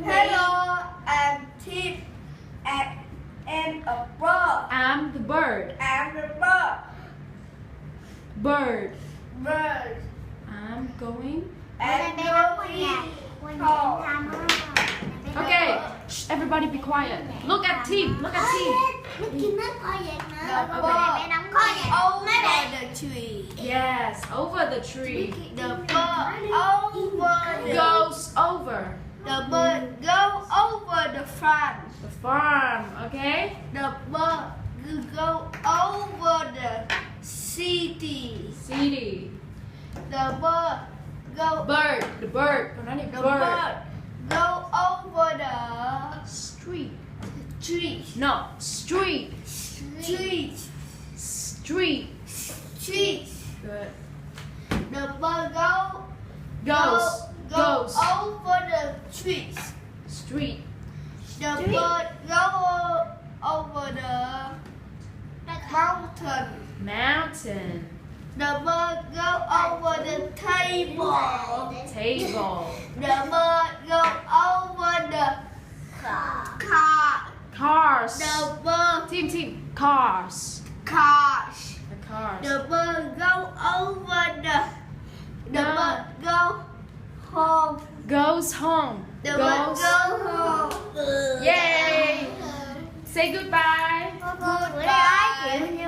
Hello, I'm Tim. I am a bird. I'm the bird. I'm the bird. Bird. Bird. I'm going. I'm going home. Okay, shh, everybody be quiet. Look at Tim. Look at Tim. The bird over the tree. Yes, over the tree. The bird over the Goes over The bird go over the farm. the farm. Okay. The bird go over the city. City. The bird go Bird. The bird. The bird go over the Street. tree. No. Street. Street. Street. Street. Good. The bird go Goes. over the trees. Street. The bird go over the mountain. Mountain. The bird go over the table. Table. The bird go over the car. Cars. The bird Tim. Cars. cars. The cars. The bird go over the No. bird go home. Goes home. The bird Goes. go home. Yay. Say goodbye. Goodbye.